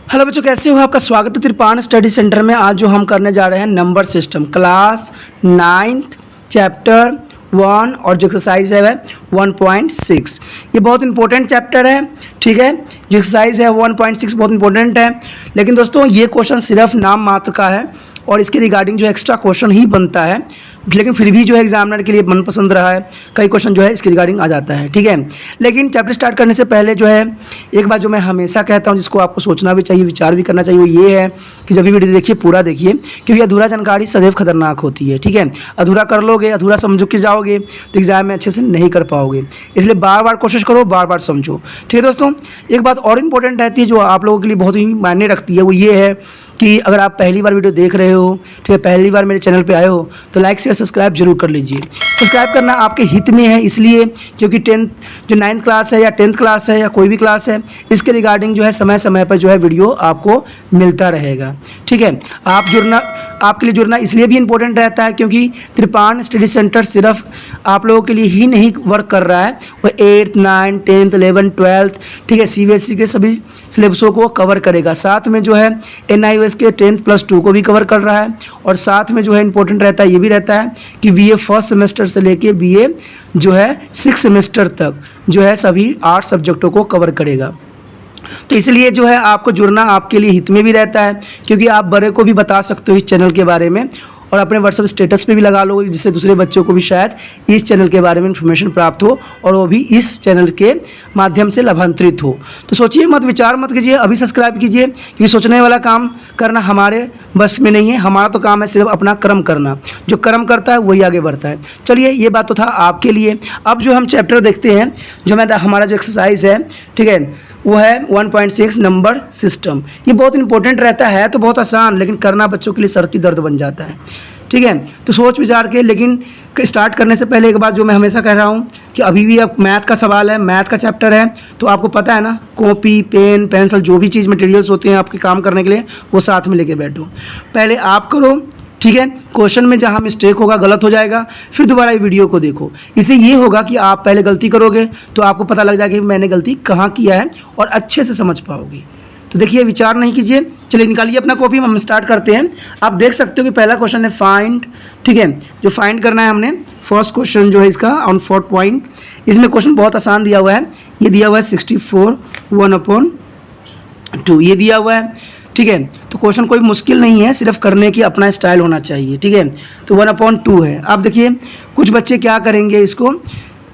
Hello बच्चों, कैसे हो? आपका स्वागत है त्रिपाण स्टडी सेंटर में। आज जो हम करने जा रहे हैं number system class 9th chapter 1 और जो एक्सरसाइज है वह 1.6। ये बहुत इंपॉर्टेंट चैप्टर है, ठीक है। जो एक्सरसाइज है 1.6 बहुत इंपॉर्टेंट है, लेकिन दोस्तों ये क्वेश्चन सिर्फ नाम मात्र का है और इसके रिगार्डिंग जो एक्स्ट्रा क्वेश्चन ही बनता है, लेकिन फिर भी जो है एग्जामिनर के लिए मनपसंद रहा है, कई क्वेश्चन जो है इसके रिगार्डिंग आ जाता है, ठीक है। लेकिन चैप्टर स्टार्ट करने से पहले जो है एक बात जो मैं हमेशा कहता हूँ, जिसको आपको सोचना भी चाहिए, विचार भी करना चाहिए, वो ये है कि जब भी वीडियो देखिए पूरा देखिए, क्योंकि अधूरा जानकारी सदैव खतरनाक होती है, ठीक है। अधूरा कर लोगे, अधूरा समझ के जाओगे तो एग्जाम में अच्छे से नहीं कर पाओगे, इसलिए बार बार कोशिश करो, बार बार समझो, ठीक है दोस्तों। एक बात और इम्पोर्टेंट रहती है जो आप लोगों के लिए बहुत ही मायने रखती है, वो ये है कि अगर आप पहली बार वीडियो देख रहे हो, ठीक है, पहली बार मेरे चैनल पे आए हो, तो लाइक शेयर सब्सक्राइब जरूर कर लीजिए। सब्सक्राइब करना आपके हित में है, इसलिए क्योंकि 9th क्लास है या 10th क्लास है या कोई भी क्लास है, इसके रिगार्डिंग जो है समय समय पर जो है वीडियो आपको मिलता रहेगा, ठीक है। आपके लिए जुड़ना इसलिए भी इम्पोर्टेंट रहता है क्योंकि त्रिपाण स्टडी सेंटर सिर्फ आप लोगों के लिए ही नहीं वर्क कर रहा है, वो 8th 9th 10th 11th 12th, ठीक है, CBSE के सभी सिलेबसों को कवर करेगा। साथ में जो है NIOS के 10th+2 को भी कवर कर रहा है, और साथ में जो है इम्पोर्टेंट रहता है, ये भी रहता है कि BA फर्स्ट सेमेस्टर से लेके BA जो है 6th सेमेस्टर तक जो है सभी 8 सब्जेक्टों को कवर करेगा। तो इसलिए जो है आपको जुड़ना आपके लिए हित में भी रहता है, क्योंकि आप बड़े को भी बता सकते हो इस चैनल के बारे में, और अपने व्हाट्सएप स्टेटस पे भी लगा लोगे, जिससे दूसरे बच्चों को भी शायद इस चैनल के बारे में इन्फॉर्मेशन प्राप्त हो और वो भी इस चैनल के माध्यम से लाभान्वित हो। तो सोचिए मत, विचार मत कीजिए, अभी सब्सक्राइब कीजिए, क्योंकि सोचने वाला काम करना हमारे बस में नहीं है। हमारा तो काम है सिर्फ अपना कर्म करना, जो कर्म करता है वही आगे बढ़ता है। चलिए, ये बात तो था आपके लिए। अब जो हम चैप्टर देखते हैं, हमारा जो एक्सरसाइज है, ठीक है, वो है 1.6 नंबर सिस्टम। ये बहुत इंपॉर्टेंट रहता है, तो बहुत आसान, लेकिन करना बच्चों के लिए सर की दर्द बन जाता है, ठीक है। तो सोच विचार के, लेकिन स्टार्ट करने से पहले एक बात जो मैं हमेशा कह रहा हूँ कि अभी भी अब मैथ का सवाल है, मैथ का चैप्टर है, तो आपको पता है ना, कॉपी पेन पेंसिल जो भी चीज़ मटेरियल्स होते हैं आपके काम करने के लिए, वो साथ में लेके बैठो। पहले आप करो, ठीक है। क्वेश्चन में जहाँ मिस्टेक होगा, गलत हो जाएगा, फिर दोबारा ये वीडियो को देखो। इससे ये होगा कि आप पहले गलती करोगे तो आपको पता लग जाएगा कि मैंने गलती कहाँ किया है, और अच्छे से समझ पाओगे। तो देखिए, विचार नहीं कीजिए, चलिए निकालिए अपना कॉपी, हम स्टार्ट करते हैं। आप देख सकते हो कि पहला क्वेश्चन है फाइंड, ठीक है। जो फाइंड करना है हमने, फर्स्ट क्वेश्चन जो है इसका ऑन 4 पॉइंट, इसमें क्वेश्चन बहुत आसान दिया हुआ है। ये दिया हुआ है 64 1/2, ये दिया हुआ है, ठीक है। तो क्वेश्चन कोई मुश्किल नहीं है, सिर्फ करने की अपना स्टाइल होना चाहिए, ठीक है। तो 1/2 है। आप देखिए कुछ बच्चे क्या करेंगे इसको,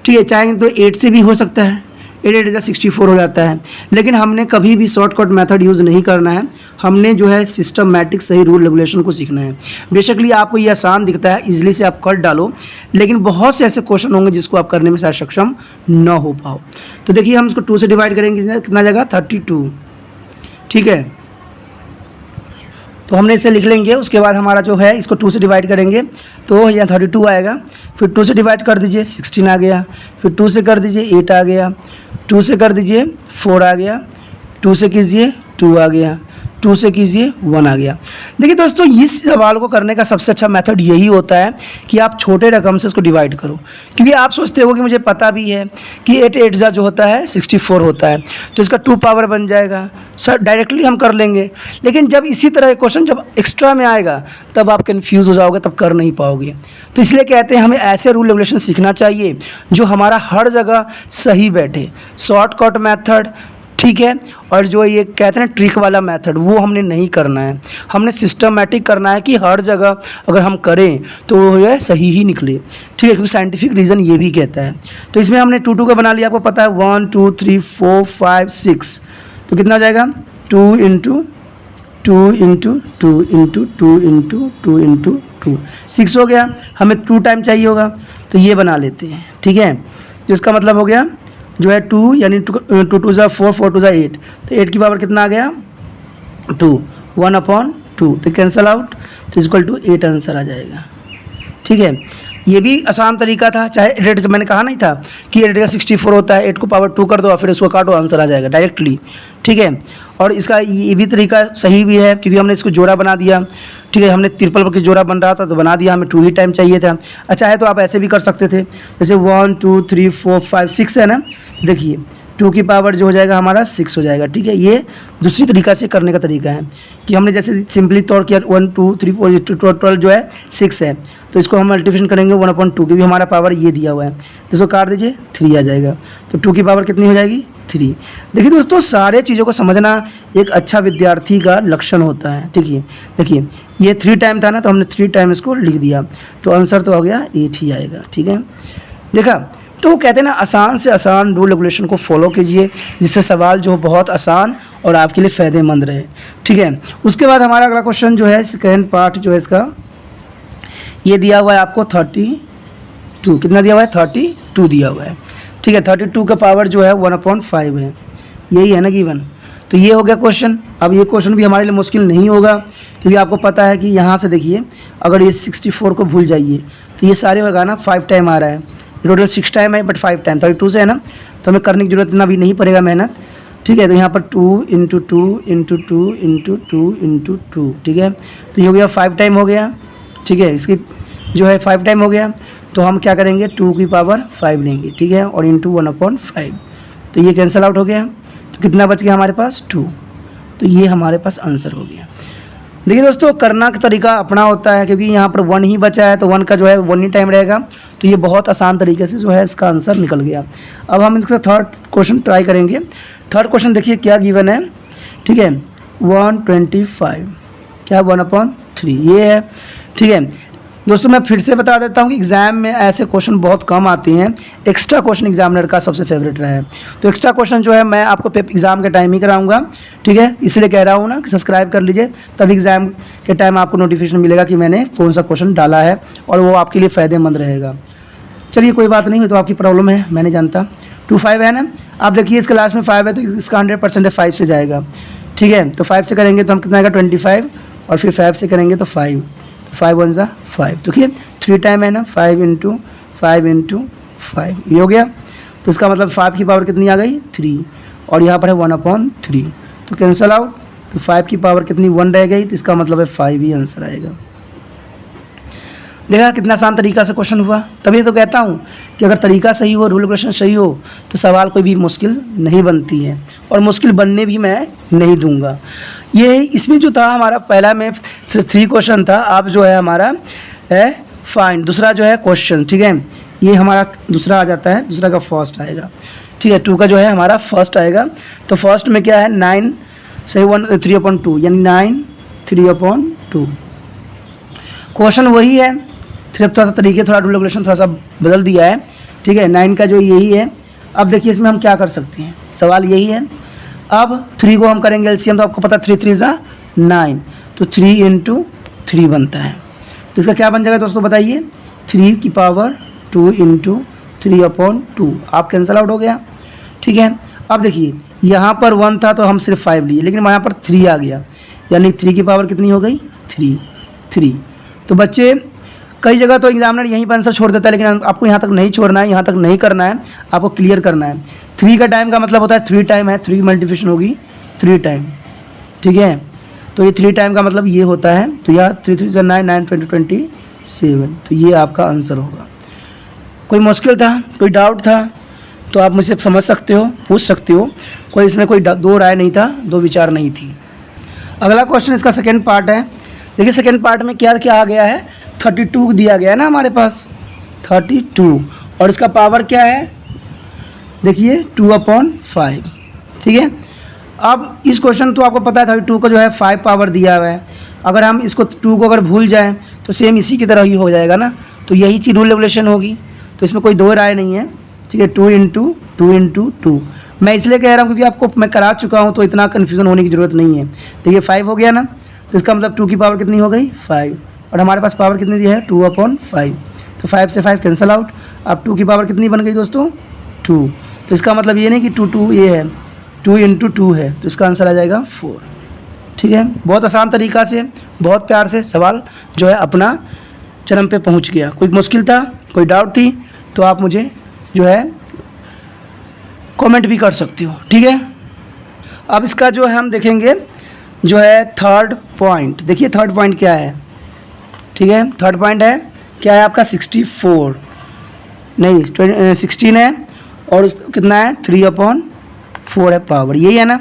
ठीक है, चाहेंगे तो 8 से भी हो सकता है, 8 8 64 हो जाता है, लेकिन हमने कभी भी शॉर्टकट मेथड यूज़ नहीं करना है। हमने जो है सिस्टमैटिक सही रूल रेगुलेशन को सीखना है। बेशकली आपको ये आसान दिखता है, इजीली से आप कर डालो, लेकिन बहुत से ऐसे क्वेश्चन होंगे जिसको आप करने में शायद सक्षम न हो पाओ। तो देखिए, हम इसको 2 से डिवाइड करेंगे, कितना जाएगा 32, ठीक है। तो हमने इसे लिख लेंगे, उसके बाद हमारा जो है इसको 2 से डिवाइड करेंगे तो यहाँ 32 आएगा, फिर 2 से डिवाइड कर दीजिए 16 आ गया, फिर 2 से कर दीजिए 8 आ गया, 2 से कर दीजिए 4 आ गया, 2 से कीजिए 2 आ गया, 2 से कीजिए 1 आ गया। देखिए दोस्तों, इस सवाल को करने का सबसे अच्छा मेथड यही होता है कि आप छोटे रकम से इसको डिवाइड करो, क्योंकि आप सोचते हो कि मुझे पता भी है कि 8 8 जो होता है 64 होता है, तो इसका 2 पावर बन जाएगा, सर डायरेक्टली हम कर लेंगे। लेकिन जब इसी तरह क्वेश्चन जब एक्स्ट्रा में आएगा, तब आप कन्फ्यूज़ हो जाओगे, तब कर नहीं पाओगे। तो इसलिए कहते हैं हमें ऐसे रूल रेगुलेशन सीखना चाहिए जो हमारा हर जगह सही बैठे, शॉर्टकट मेथड, ठीक है। और जो ये कहते हैं ट्रिक वाला मेथड, वो हमने नहीं करना है, हमने सिस्टमैटिक करना है कि हर जगह अगर हम करें तो वो है सही ही निकले, ठीक है, क्योंकि साइंटिफिक रीज़न ये भी कहता है। तो इसमें हमने 2 2 का बना लिया, आपको पता है 1 2 3 4 5 6, तो कितना हो जाएगा 2 × 2 × 2 × 2 × 2 × 2, 6 हो गया। हमें 2 टाइम चाहिए होगा, तो ये बना लेते हैं, ठीक है। तो इसका मतलब हो गया जो है 2, यानी 2 2 × 4 4 2 8, तो 8 की पावर कितना आ गया 2, 1/2, तो कैंसल आउट, तो इक्वल टू 8 आंसर आ जाएगा, ठीक है। ये भी आसान तरीका था, चाहे 8 मैंने कहा नहीं था कि 8 का 64 होता है, 8 को पावर 2 कर दो और फिर उसको काटो, आंसर आ जाएगा डायरेक्टली, ठीक है। और इसका ये भी तरीका सही भी है, क्योंकि हमने इसको जोड़ा बना दिया, ठीक है। हमने ट्रिपल पर जोड़ा बन रहा था तो बना दिया, हमें 2 ही टाइम चाहिए था। अच्छा है, तो आप ऐसे भी कर सकते थे, जैसे 1 2 3 4 5 6 है ना, देखिए 2 की पावर जो हो जाएगा हमारा 6 हो जाएगा। ठीक है, ये दूसरी तरीका से करने का तरीका है कि हमने जैसे सिंपली तौर किया 1 2 3 4 टोटल जो है 6 है, तो इसको हम मल्टीप्लिकेशन करेंगे 1/2 की भी हमारा पावर ये दिया हुआ है, तो इसको काट दीजिए 3 आ जाएगा। तो 2 की पावर कितनी हो जाएगी 3। देखिए दोस्तों, सारे चीज़ों को समझना एक अच्छा विद्यार्थी का लक्षण होता है। ठीक है, देखिए ये 3 टाइम था ना, तो हमने 3 टाइम इसको लिख दिया, तो आंसर तो हो गया 8 ही आएगा। ठीक है, देखा, तो वो कहते हैं ना आसान से आसान रूल रेगुलेशन को फॉलो कीजिए, जिससे सवाल जो बहुत आसान और आपके लिए फ़ायदेमंद रहे। ठीक है, उसके बाद हमारा अगला क्वेश्चन जो है सेकेंड पार्ट जो है इसका, ये दिया हुआ है आपको 32, कितना दिया हुआ है 32 दिया हुआ है। ठीक है, 32 का पावर जो है 1/5 है, यही है ना गिवन। तो ये हो गया क्वेश्चन। अब ये क्वेश्चन भी हमारे लिए मुश्किल नहीं होगा, क्योंकि आपको पता है कि यहाँ से देखिए, अगर ये 64 को भूल जाइए तो ये सारे होगा ना 5 टाइम आ रहा है, टोटल 6 टाइम है बट 5 टाइम 32 से है ना, तो हमें करने की जरूरत इतना भी नहीं पड़ेगा मेहनत। ठीक है, तो यहाँ पर 2 × 2 × 2 × 2 × 2, ठीक है, तो ये हो गया 5 टाइम हो गया। ठीक है, इसकी जो है 5 टाइम हो गया, तो हम क्या करेंगे 2 की पावर 5 लेंगे। ठीक है, और इंटू 1/5, तो ये कैंसिल आउट हो गया, तो कितना बच गया हमारे पास 2, तो ये हमारे पास आंसर हो गया। देखिए दोस्तों, करना का तरीका अपना होता है, क्योंकि यहाँ पर 1 ही बचा है, तो 1 का जो है 1 ही टाइम रहेगा, तो ये बहुत आसान तरीके से जो है इसका आंसर निकल गया। अब हम इसका थर्ड क्वेश्चन ट्राई करेंगे। थर्ड क्वेश्चन देखिए क्या गिवन है। ठीक है, 125 क्या 1/3 ये है। ठीक है दोस्तों, मैं फिर से बता देता हूँ कि एग्जाम में ऐसे क्वेश्चन बहुत कम आते हैं, एक्स्ट्रा क्वेश्चन एग्जामिनर का सबसे फेवरेट रहा है। तो एक्स्ट्रा क्वेश्चन जो है मैं आपको एग्ज़ाम के टाइम ही कराऊंगा। ठीक है, इसलिए कह रहा हूँ ना कि सब्सक्राइब कर लीजिए, तब एग्ज़ाम के टाइम आपको नोटिफिकेशन मिलेगा कि मैंने कौन सा क्वेश्चन डाला है, और वो आपके लिए फ़ायदेमंद रहेगा। चलिए कोई बात नहीं, तो आपकी प्रॉब्लम है, मैंने जानता। 25 है ना, आप देखिए इसके लास्ट में 5 है, तो इसका 100% 5 से जाएगा। ठीक है, तो 5 से करेंगे तो हम कितना आएगा 25, और फिर 5 से करेंगे तो 5, 5 1 ज़ा 5, देखिए 3 टाइम है ना, 5 × 5 × 5 ये हो गया। तो इसका मतलब 5 की पावर कितनी आ गई 3, और यहाँ पर है 1/3, तो कैंसिल आउट, तो 5 की पावर कितनी 1 रह गई, तो इसका मतलब है 5 ही आंसर आएगा। देखा कितना आसान तरीका से क्वेश्चन हुआ। तभी तो कहता हूँ कि अगर तरीका सही हो, रूल क्वेश्चन सही हो, तो सवाल कोई भी मुश्किल नहीं बनती है, और मुश्किल बनने भी मैं नहीं दूंगा। ये इसमें जो था हमारा पहला में सिर्फ 3 क्वेश्चन था, अब जो है हमारा है फाइंड, दूसरा जो है क्वेश्चन। ठीक है, ये हमारा दूसरा आ जाता है, दूसरा का फर्स्ट आएगा। ठीक है, 2 का जो है हमारा फर्स्ट आएगा। तो फर्स्ट में क्या है 9 सही 3/2, यानी 9 3/2। क्वेश्चन वही है, सिर्फ थोड़ा सा तरीके, थोड़ा रूल रेगुलेशन थोड़ा सा बदल दिया है। ठीक है, 9 का जो यही है। अब देखिए इसमें हम क्या कर सकते हैं, सवाल यही है। अब 3 को हम करेंगे एलसीएम, तो आपको पता 3 3 ज़ा 9, तो 3 × 3 बनता है। तो इसका क्या बन जाएगा दोस्तों बताइए, 3 की पावर 2 × 3/2, आप कैंसिल आउट हो गया। ठीक है, अब देखिए यहाँ पर 1 था तो हम सिर्फ 5 लिए, लेकिन यहाँ पर 3 आ गया, यानी 3 की पावर कितनी हो गई 3। तो बच्चे कई जगह तो एग्जामिनर यहीं पर आंसर छोड़ देता है, लेकिन आपको यहाँ तक नहीं छोड़ना है, यहाँ तक नहीं करना है, आपको क्लियर करना है। 3 का टाइम का मतलब होता है 3 टाइम है, 3 की मल्टीप्लिकेशन होगी 3 टाइम। ठीक है, तो ये 3 टाइम का मतलब ये होता है, तो यह 3 3 9 9 20 27, तो ये आपका आंसर होगा। कोई मुश्किल था, कोई डाउट था, तो आप मुझसे समझ सकते हो, पूछ सकते हो, कोई इसमें कोई दो राय नहीं था, दो विचार नहीं थी। अगला क्वेश्चन इसका सेकेंड पार्ट है। देखिए सेकेंड पार्ट में क्या क्या आ गया है, 32 दिया गया है ना हमारे पास 32, और इसका पावर क्या है देखिए 2/5। ठीक है, अब इस क्वेश्चन तो आपको पता है 32 को जो है 5 पावर दिया हुआ है, अगर हम इसको 2 को अगर भूल जाएं तो सेम इसी की तरह ही हो जाएगा ना, तो यही चीज़ रूल रेगुलेशन होगी, तो इसमें कोई दो राय नहीं है। ठीक है, 2 × 2 मैं इसलिए कह रहा हूँ क्योंकि आपको मैं करा चुका हूँ, तो इतना कन्फ्यूज़न होने की ज़रूरत नहीं है। देखिए 5 हो गया ना, तो इसका मतलब 2 की पावर कितनी हो गई 5, और हमारे पास पावर कितनी दी है 2/5, तो 5 से 5 कैंसिल आउट। अब 2 की पावर कितनी बन गई दोस्तों 2, तो इसका मतलब ये नहीं कि 2 ये है, 2 × 2 है, तो इसका आंसर आ जाएगा 4। ठीक है, बहुत आसान तरीका से, बहुत प्यार से सवाल जो है अपना चरम पे पहुंच गया। कोई मुश्किल था, कोई डाउट थी, तो आप मुझे जो है कमेंट भी कर सकती हो। ठीक है, अब इसका जो है हम देखेंगे जो है थर्ड पॉइंट। देखिए थर्ड पॉइंट क्या है। ठीक है, थर्ड पॉइंट है क्या है आपका 64 नहीं 16 है, और कितना है 3/2 4 है पावर, यही है ना।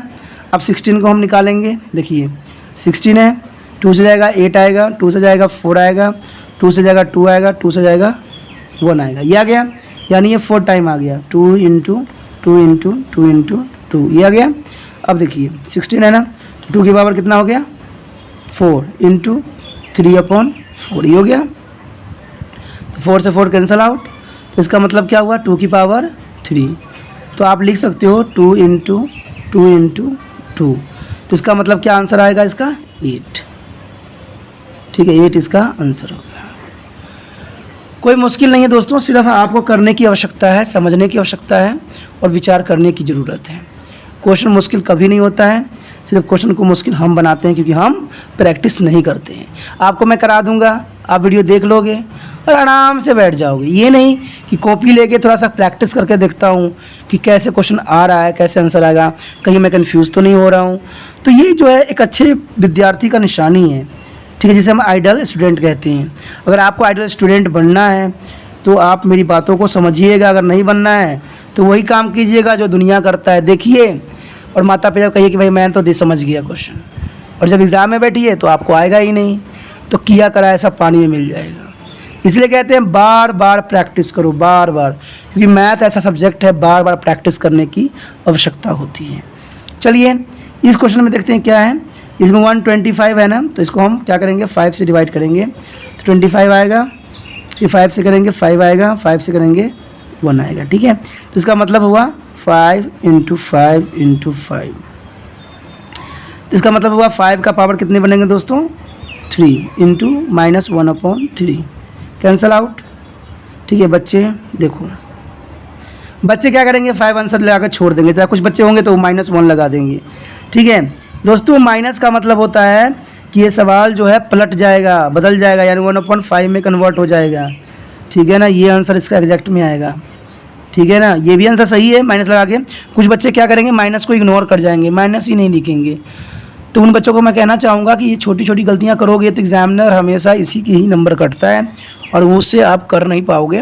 अब 16 को हम निकालेंगे, देखिए 16 है, 2 से जाएगा 8 आएगा, 2 से जाएगा 4 आएगा, 2 से जाएगा 2 आएगा, 2 से जाएगा 1 आएगा, ये आ गया, यानी ये 4 टाइम आ गया, 2 इंटू 2 इंटू 2 इंटू 2, ये आ गया। अब देखिए 16 है ना, तो 2 की पावर कितना हो गया 4 इंटू 3/4, ये हो गया। तो 4 से 4 कैंसिल आउट, तो इसका मतलब क्या हुआ 2 की पावर 3। तो आप लिख सकते हो 2 इंटू 2 इंटू 2, तो इसका मतलब क्या आंसर आएगा इसका 8, ठीक है, 8 इसका आंसर होगा। कोई मुश्किल नहीं है दोस्तों, सिर्फ आपको करने की आवश्यकता है, समझने की आवश्यकता है और विचार करने की ज़रूरत है। क्वेश्चन मुश्किल कभी नहीं होता है, सिर्फ क्वेश्चन को मुश्किल हम बनाते हैं क्योंकि हम प्रैक्टिस नहीं करते हैं। आपको मैं करा दूंगा, आप वीडियो देख लोगे और आराम से बैठ जाओगे। ये नहीं कि कॉपी लेके थोड़ा सा प्रैक्टिस करके देखता हूँ कि कैसे क्वेश्चन आ रहा है, कैसे आंसर आएगा, कहीं मैं कन्फ्यूज़ तो नहीं हो रहा हूँ। तो ये जो है एक अच्छे विद्यार्थी का निशानी है, ठीक है, जिसे हम आइडल स्टूडेंट कहते हैं। अगर आपको आइडल स्टूडेंट बनना है तो आप मेरी बातों को समझिएगा, अगर नहीं बनना है तो वही काम कीजिएगा जो दुनिया करता है, देखिए और माता पिता कहिए कि भाई मैं तो समझ गया क्वेश्चन, और जब एग्ज़ाम में बैठिए तो आपको आएगा ही नहीं, तो किया कराया सब पानी में मिल जाएगा। इसलिए कहते हैं बार बार प्रैक्टिस करो, बार बार, क्योंकि मैथ ऐसा सब्जेक्ट है बार बार प्रैक्टिस करने की आवश्यकता होती है। चलिए इस क्वेश्चन में देखते हैं क्या है। इसमें 125 है ना, तो इसको हम क्या करेंगे 5 से डिवाइड करेंगे, तो 25 आएगा, फिर 5 से करेंगे 5 आएगा, 5 से करेंगे 1 आएगा, ठीक है। तो इसका मतलब हुआ 5 इंटू 5 इंटू 5, तो इसका मतलब हुआ 5 का पावर कितने बनेंगे दोस्तों 3 इंटू -1/3, कैंसल आउट, ठीक है। बच्चे देखो, बच्चे क्या करेंगे 5 आंसर लगा कर छोड़ देंगे, चाहे कुछ बच्चे होंगे तो -1 लगा देंगे, ठीक है दोस्तों। माइनस का मतलब होता है कि ये सवाल जो है पलट जाएगा, बदल जाएगा, यानी 1/5 में कन्वर्ट हो जाएगा, ठीक है ना। ये आंसर इसका एग्जैक्ट में आएगा, ठीक है ना। ये भी आंसर सही है माइनस लगा के। कुछ बच्चे क्या करेंगे माइनस को इग्नोर कर जाएंगे, माइनस ही नहीं लिखेंगे। तो उन बच्चों को मैं कहना चाहूँगा कि ये छोटी छोटी गलतियाँ करोगे तो एग्जामिनर हमेशा इसी की ही नंबर कटता है और वो उससे आप कर नहीं पाओगे,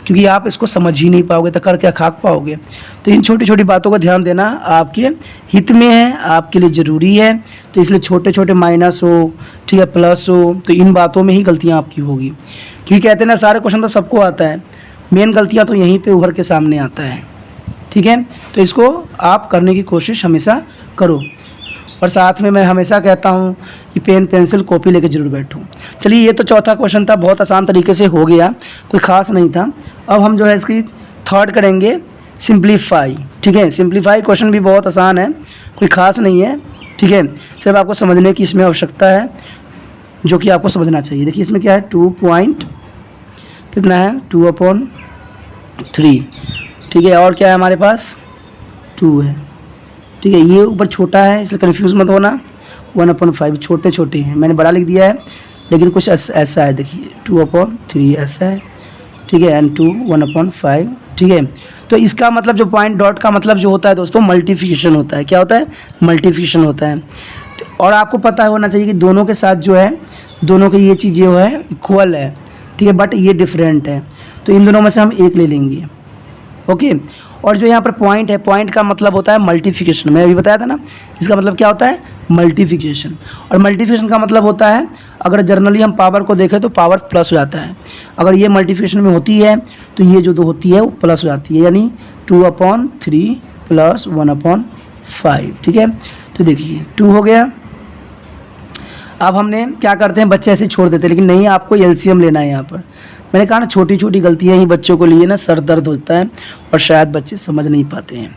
क्योंकि आप इसको समझ ही नहीं पाओगे, तो कर क्या खाक पाओगे। तो इन छोटी छोटी बातों को ध्यान देना आपके हित में है, आपके लिए ज़रूरी है। तो इसलिए छोटे छोटे माइनस हो, ठीक है, प्लस हो, तो इन बातों में ही गलतियाँ आपकी होगी, क्योंकि कहते हैं ना सारे क्वेश्चन तो सबको आता है, मेन गलतियाँ तो यहीं पे उभर के सामने आता है, ठीक है। तो इसको आप करने की कोशिश हमेशा करो, और साथ में मैं हमेशा कहता हूँ कि पेन पेंसिल कॉपी लेके जरूर बैठो। चलिए ये तो चौथा क्वेश्चन था, बहुत आसान तरीके से हो गया, कोई ख़ास नहीं था। अब हम जो है इसकी थर्ड करेंगे सिंप्लीफाई, ठीक है। सिंप्लीफाई क्वेश्चन भी बहुत आसान है, कोई ख़ास नहीं है, ठीक है। सिर्फ आपको समझने की इसमें आवश्यकता है, जो कि आपको समझना चाहिए। देखिए इसमें क्या है 2 पॉइंट कितना है 2/3, ठीक है। और क्या है हमारे पास 2 है, ठीक है। ये ऊपर छोटा है इसलिए कंफ्यूज मत होना, 1/5 छोटे छोटे हैं, मैंने बड़ा लिख दिया है, लेकिन कुछ ऐसा है, देखिए 2/3 ऐसा है, ठीक है, एंड 2 1/5, ठीक है। तो इसका मतलब जो पॉइंट डॉट का मतलब जो होता है दोस्तों मल्टीप्लिकेशन होता है। क्या होता है मल्टीप्लिकेशन होता है। और आपको पता होना चाहिए कि दोनों के साथ जो है, दोनों की ये चीज़ जो है इक्वल है, ठीक है, बट ये डिफरेंट है, तो इन दोनों में से हम एक ले लेंगे, ओके। और जो यहाँ पर पॉइंट है, पॉइंट का मतलब होता है मल्टीप्लिकेशन, मैं अभी बताया था ना, इसका मतलब क्या होता है मल्टीप्लिकेशन। और मल्टीप्लिकेशन का मतलब होता है, अगर जनरली हम पावर को देखें तो पावर प्लस हो जाता है, अगर ये मल्टीप्लिकेशन में होती है तो ये जो दो होती है वो प्लस हो जाती है, यानी 2/3 प्लस 1/5, ठीक है। तो देखिए 2 हो गया। अब हमने क्या करते हैं, बच्चे ऐसे छोड़ देते हैं, लेकिन नहीं, आपको एलसीएम लेना है यहाँ पर। मैंने कहा ना छोटी छोटी गलतियाँ ही बच्चों को लिए ना सर दर्द होता है और शायद बच्चे समझ नहीं पाते हैं,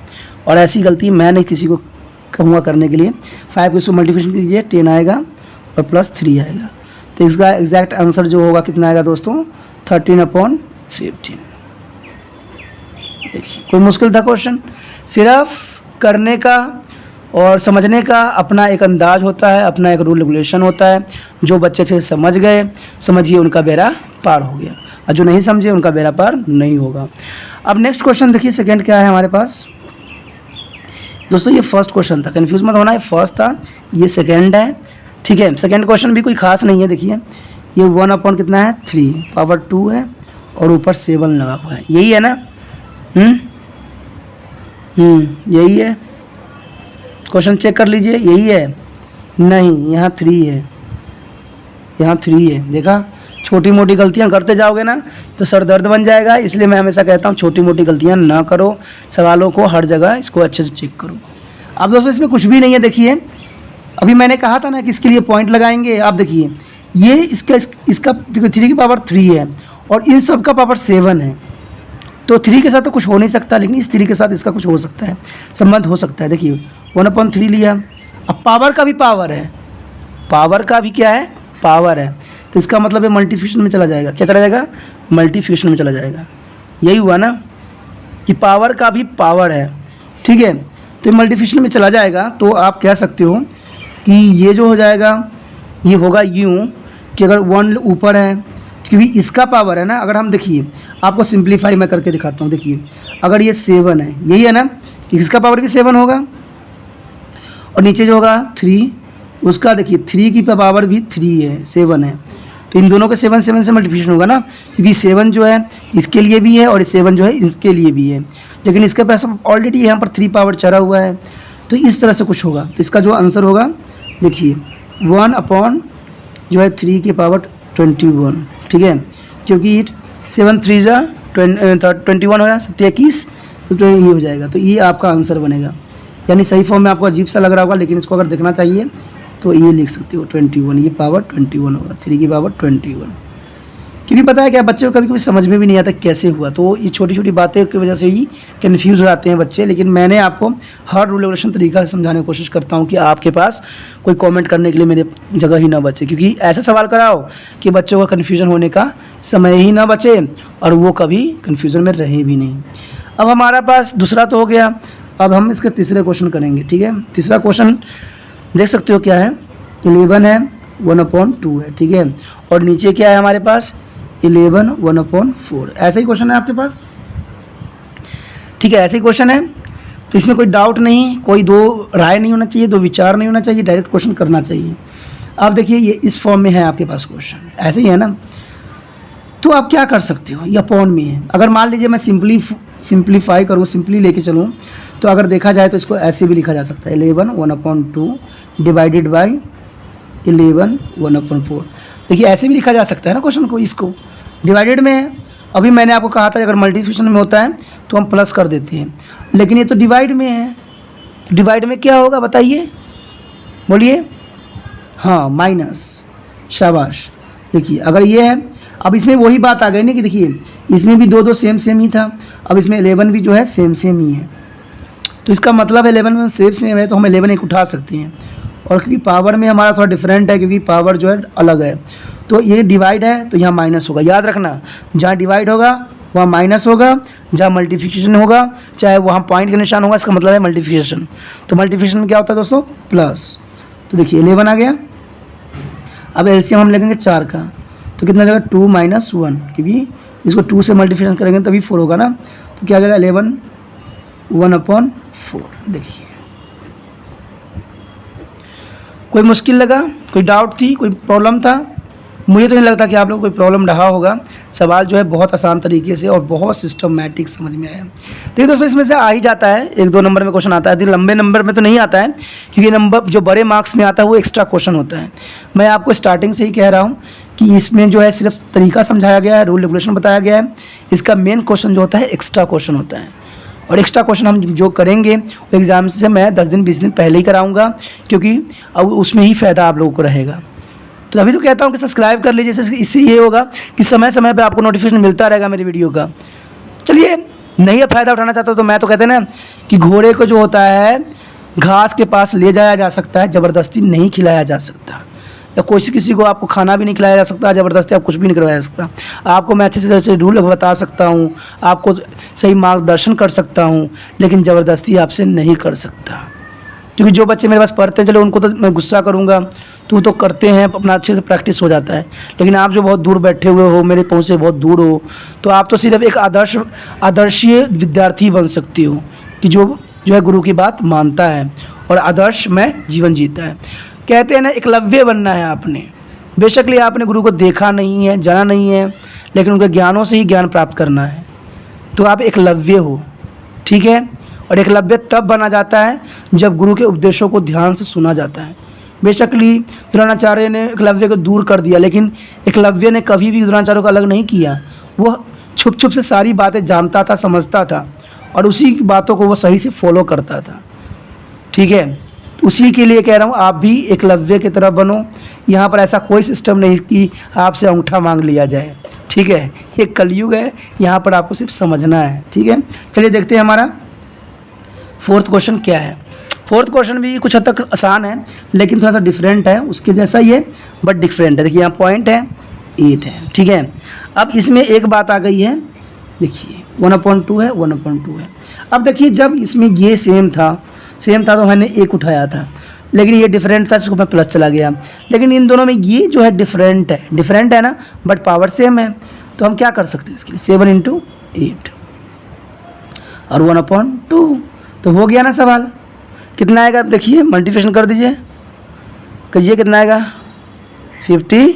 और ऐसी गलती मैं नहीं किसी को कहूँगा करने के लिए। 5 को इसको मल्टीप्लिकेशन कीजिए 10 आएगा और प्लस 3 आएगा, तो इसका एग्जैक्ट आंसर जो होगा कितना आएगा दोस्तों 13/15। देखिए कोई मुश्किल था क्वेश्चन, सिर्फ करने का और समझने का अपना एक अंदाज होता है, अपना एक रूल रेगुलेशन होता है। जो बच्चे से समझ गए, समझिए उनका बेड़ा पार हो गया, और जो नहीं समझे उनका बेड़ा पार नहीं होगा। अब नेक्स्ट क्वेश्चन देखिए, सेकंड क्या है हमारे पास दोस्तों, ये फर्स्ट क्वेश्चन था, कंफ्यूज मत होना, ये फर्स्ट था, ये सेकंड है, ठीक है। सेकंड क्वेश्चन भी कोई खास नहीं है, देखिए ये 1/ कितना है 3 पावर 2 है और ऊपर 7 लगा हुआ है, यही है ना, यही है, क्वेश्चन चेक कर लीजिए, यही है? नहीं, यहाँ 3 है, यहाँ 3 है। देखा, छोटी मोटी गलतियाँ करते जाओगे ना तो सर दर्द बन जाएगा। इसलिए मैं हमेशा कहता हूँ छोटी मोटी गलतियाँ ना करो, सवालों को हर जगह इसको अच्छे से चेक करो। अब दोस्तों इसमें कुछ भी नहीं है। देखिए अभी मैंने कहा था ना कि इसके लिए पॉइंट लगाएंगे। आप देखिए ये इसका 3 की पावर 3 है और इन सब का पावर 7 है, तो 3 के साथ तो कुछ हो नहीं सकता, लेकिन इस 3 के साथ इसका कुछ हो सकता है, संबंध हो सकता है। देखिए 1/3 लिया, अब पावर का भी पावर है, पावर का भी क्या है, पावर है, तो इसका मतलब है मल्टीप्लिकेशन में चला जाएगा। क्या चला जाएगा? मल्टीप्लिकेशन में चला जाएगा। यही हुआ ना कि पावर का भी पावर है, ठीक है, तो मल्टीप्लिकेशन में चला जाएगा। तो आप कह सकते हो कि ये जो हो जाएगा ये होगा यूँ कि अगर 1 ऊपर है क्योंकि इसका पावर है ना, अगर हम देखिए आपको सिंप्लीफाई मैं करके दिखाता हूँ। देखिए अगर ये 7 है, यही है ना कि इसका पावर भी 7 होगा और नीचे जो होगा 3, उसका देखिए 3 की पावर भी 3 है, 7 है, तो इन दोनों के 7 से मल्टीप्लिकेशन होगा ना, क्योंकि 7 जो है इसके लिए भी है और 7 जो है इसके लिए भी है, लेकिन इसके पास ऑलरेडी यहाँ पर 3 पावर चढ़ा हुआ है, तो इस तरह से कुछ होगा। तो इसका जो आंसर होगा देखिए 1 जो है 3 की पावर 21, ठीक है, क्योंकि 7 3 जा 21 हो 21, तो ये हो जाएगा। तो ये आपका आंसर बनेगा। यानी सही फॉर्म में आपको अजीब सा लग रहा होगा, लेकिन इसको अगर देखना चाहिए तो ये लिख सकते हो 21, ये पावर 21 होगा, 3 की पावर 21। क्योंकि पता है क्या, बच्चों को कभी कभी समझ में भी नहीं आता कैसे हुआ, तो ये छोटी छोटी बातें की वजह से ही कन्फ्यूज हो जाते हैं बच्चे। लेकिन मैंने आपको हर रूल रेगुलेशन तरीका से समझाने की कोशिश करता हूँ कि आपके पास कोई कमेंट करने के लिए मेरे जगह ही ना बचे, क्योंकि ऐसा सवाल कराओ कि बच्चों का कन्फ्यूज़न होने का समय ही ना बचे और वो कभी कन्फ्यूज़न में रहे भी नहीं। अब हमारा पास दूसरा तो हो गया, अब हम इसके तीसरे क्वेश्चन करेंगे, ठीक है। तीसरा क्वेश्चन देख सकते हो क्या है, 11 है, 1/2 है, ठीक है, और नीचे क्या है हमारे पास 11 1/4। ऐसा ही क्वेश्चन है आपके पास, ठीक है, ऐसे ही क्वेश्चन है। तो इसमें कोई डाउट नहीं, कोई दो राय नहीं होना चाहिए, दो विचार नहीं होना चाहिए, डायरेक्ट क्वेश्चन करना चाहिए। आप देखिए ये इस फॉर्म में है आपके पास क्वेश्चन, ऐसे ही है ना, तो आप क्या कर सकते हो, ये अपॉन में है। अगर मान लीजिए मैं सिंप्लीफाई करूँ, सिंपली लेके चलूँ, तो अगर देखा जाए तो इसको ऐसे भी लिखा जा सकता है 11 1/2 डिवाइडेड बाई 11 1/4। देखिए ऐसे भी लिखा जा सकता है ना क्वेश्चन को, इसको डिवाइडेड में। अभी मैंने आपको कहा था अगर मल्टीप्लिकेशन में होता है तो हम प्लस कर देते हैं, लेकिन ये तो डिवाइड में है, तो डिवाइड में क्या होगा बताइए, बोलिए। हाँ, माइनस, शाबाश। देखिए अगर ये है, अब इसमें वही बात आ गई ना कि देखिए इसमें भी दो सेम ही था, अब इसमें 11 भी जो है सेम ही है, तो इसका मतलब 11 में सेम है, तो हम 11 एक उठा सकते हैं। और क्योंकि पावर में हमारा थोड़ा डिफरेंट है, क्योंकि पावर जो है अलग है, तो ये डिवाइड है तो यहाँ माइनस होगा। याद रखना, जहाँ डिवाइड होगा वहाँ माइनस होगा, जहाँ मल्टीप्लिकेशन होगा चाहे वहाँ पॉइंट का निशान होगा, इसका मतलब है मल्टीप्लिकेशन। तो मल्टीप्लिकेशन में क्या होता है दोस्तों, प्लस। तो देखिए 11 आ गया। अब एलसीएम हम लगेंगे 4 का, तो कितना जाएगा 2 - 1, क्योंकि इसको 2 से मल्टीप्लिकेशन करेंगे तभी 4 होगा ना, तो क्या आ जाएगा 11 1/4। देखिए कोई मुश्किल लगा, कोई डाउट थी, कोई प्रॉब्लम था? मुझे तो नहीं लगता कि आप लोग कोई प्रॉब्लम रहा होगा। सवाल जो है बहुत आसान तरीके से और बहुत सिस्टमैटिक समझ में आया। देखिए दोस्तों इसमें से आ ही जाता है, 1-2 नंबर में क्वेश्चन आता है, लंबे नंबर में तो नहीं आता है, क्योंकि नंबर जो बड़े मार्क्स में आता है वो एक्स्ट्रा क्वेश्चन होता है। मैं आपको स्टार्टिंग से ही कह रहा हूँ कि इसमें जो है सिर्फ तरीका समझाया गया है, रूल रेगुलेशन बताया गया है। इसका मेन क्वेश्चन जो होता है एक्स्ट्रा क्वेश्चन होता है, और एक्स्ट्रा क्वेश्चन हम जो करेंगे वो एग्ज़ाम से मैं 10 दिन 20 दिन पहले ही कराऊंगा, क्योंकि अब उसमें ही फ़ायदा आप लोगों को रहेगा। तो अभी तो कहता हूँ कि सब्सक्राइब कर लीजिए, इससे ये होगा कि समय समय पे आपको नोटिफिकेशन मिलता रहेगा मेरी वीडियो का। चलिए, नहीं फ़ायदा उठाना चाहता तो मैं तो कहते हैं ना कि घोड़े को जो होता है घास के पास ले जाया जा सकता है, ज़बरदस्ती नहीं खिलाया जा सकता, या किसी को आपको खाना भी नहीं खिलाया जा सकता, ज़बरदस्ती आप कुछ भी नहीं करवाया जा सकता। आपको मैं अच्छे से रूल बता सकता हूँ, आपको सही मार्गदर्शन कर सकता हूँ, लेकिन ज़बरदस्ती आपसे नहीं कर सकता। क्योंकि जो बच्चे मेरे पास पढ़ते हैं, चलो उनको तो मैं गुस्सा करूँगा, तो करते हैं, अपना अच्छे से प्रैक्टिस हो जाता है। लेकिन आप जो बहुत दूर बैठे हुए हो, मेरे पहुँच से बहुत दूर हो, तो आप तो सिर्फ एक आदर्शीय विद्यार्थी बन सकती हो कि जो है गुरु की बात मानता है और आदर्श में जीवन जीता है। कहते हैं ना एकलव्य बनना है आपने। बेशक लिए आपने गुरु को देखा नहीं है, जाना नहीं है, लेकिन उनके ज्ञानों से ही ज्ञान प्राप्त करना है, तो आप एकलव्य हो, ठीक है। और एकलव्य तब बना जाता है जब गुरु के उपदेशों को ध्यान से सुना जाता है। बेशकली द्रोणाचार्य ने एकलव्य को दूर कर दिया, लेकिन एकलव्य ने कभी भी द्रोणाचार्य को अलग नहीं किया। वह छुप छुप से सारी बातें जानता था, समझता था और उसी बातों को वो सही से फॉलो करता था। ठीक है, उसी के लिए कह रहा हूँ आप भी एकलव्य की तरह बनो। यहाँ पर ऐसा कोई सिस्टम नहीं कि आपसे अंगूठा मांग लिया जाए। ठीक है, ये कलयुग है, यहाँ पर आपको सिर्फ समझना है। ठीक है, चलिए देखते हैं हमारा फोर्थ क्वेश्चन क्या है। फोर्थ क्वेश्चन भी कुछ हद तक आसान है, लेकिन थोड़ा सा डिफरेंट है, उसके जैसा ही है बट डिफरेंट है। देखिए यहाँ पॉइंट है 8 है। ठीक है, अब इसमें एक बात आ गई है, देखिए 1/2 है, 1/2 है। अब देखिए जब इसमें ये सेम था तो मैंने 1 उठाया था, लेकिन ये डिफरेंट था, इसको मैं प्लस चला गया। लेकिन इन दोनों में ये जो है डिफरेंट है ना, बट पावर सेम है। तो हम क्या कर सकते हैं इसके लिए, 7 × 8 और 1/2। तो हो गया ना सवाल। कितना आएगा, देखिए मल्टीप्लिकेशन कर दीजिए, कहिए कितना आएगा 56।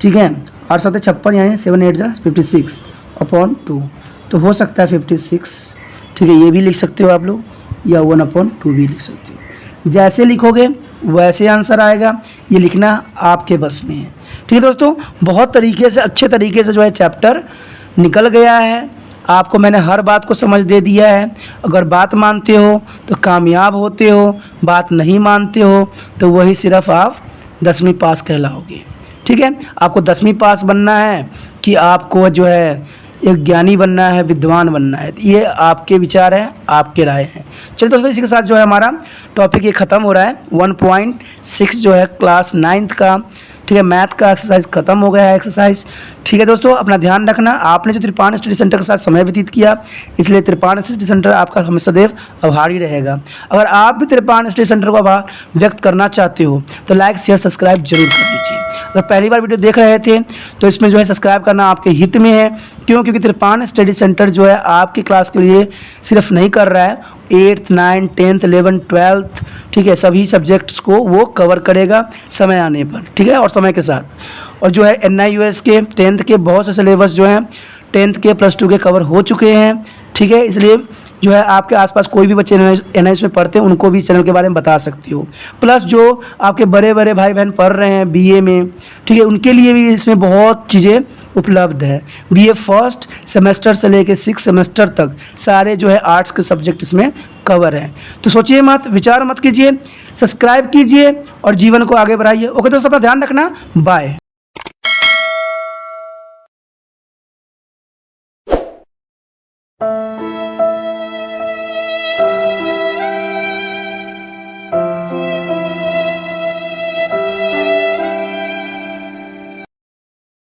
ठीक है, और 7 56 यानी 7 8 56/2। तो हो सकता है 56। ठीक है, ये भी लिख सकते हो आप लोग, या 1/2 भी लिख सकते हो। जैसे लिखोगे वैसे आंसर आएगा, ये लिखना आपके बस में है। ठीक है दोस्तों, बहुत तरीके से अच्छे तरीके से जो है चैप्टर निकल गया है। आपको मैंने हर बात को समझ दे दिया है। अगर बात मानते हो तो कामयाब होते हो, बात नहीं मानते हो तो वही सिर्फ आप 10वीं पास कहलाओगे। ठीक है, आपको 10वीं पास बनना है कि आपको जो है एक ज्ञानी बनना है, विद्वान बनना है, ये आपके विचार हैं, आपके राय हैं। चलिए दोस्तों, इसी के साथ जो है हमारा टॉपिक ये ख़त्म हो रहा है। 1.6 जो है क्लास 9th का, ठीक है, मैथ का एक्सरसाइज खत्म हो गया है एक्सरसाइज। ठीक है दोस्तों, अपना ध्यान रखना। आपने जो त्रिपाण स्टडी सेंटर के साथ समय व्यतीत किया, इसलिए त्रिपाण स्टडी सेंटर आपका हमेशा सदैव आभारी रहेगा। अगर आप भी त्रिपाण स्टडी सेंटर को आभार व्यक्त करना चाहते हो तो लाइक शेयर सब्सक्राइब जरूर कर दीजिए। अगर पहली बार वीडियो देख रहे थे तो इसमें जो है सब्सक्राइब करना आपके हित में है। क्यों? क्योंकि त्रिपाण स्टडी सेंटर जो है आपकी क्लास के लिए सिर्फ नहीं कर रहा है, 8th 9th 10th 11th 12th, ठीक है, सभी सब्जेक्ट्स को वो कवर करेगा समय आने पर। ठीक है, और समय के साथ। और जो है NIUS के 10th के बहुत से सिलेबस जो हैं 10th के +2 के कवर हो चुके हैं। ठीक है, इसलिए जो है आपके आसपास कोई भी बच्चे NIUS में पढ़ते हैं उनको भी इस चैनल के बारे में बता सकती हो। प्लस जो आपके बड़े बड़े भाई बहन पढ़ रहे हैं BA में, ठीक है, उनके लिए भी इसमें बहुत चीज़ें उपलब्ध है। BA फर्स्ट सेमेस्टर से लेके 6th सेमेस्टर तक सारे जो है आर्ट्स के सब्जेक्ट इसमें कवर हैं। तो सोचिए मत, विचार मत कीजिए, सब्सक्राइब कीजिए और जीवन को आगे बढ़ाइए। ओके दोस्तों, अपना ध्यान रखना, बाय।